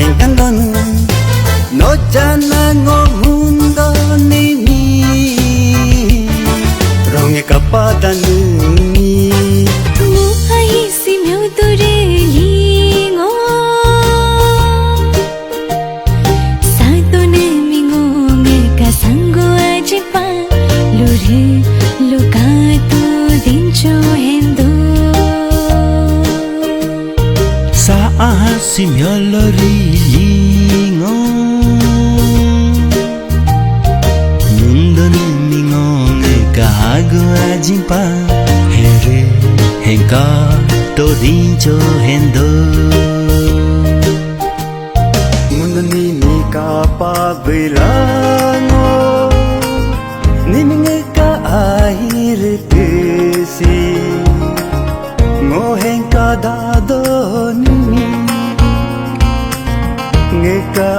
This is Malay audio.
engandonu no jana ngo mundo nini ronge kapadanu ni mu ai si myo dore lingo sa to ne mingo me ka sango ajipa lure luka tu dincho hendo sa si myo lori lingo Kago ajimpa here henka to dincho hendo Mundani ni kapa bilango Niminge ka ahir tesi Ngo henka dado nimi Ngeka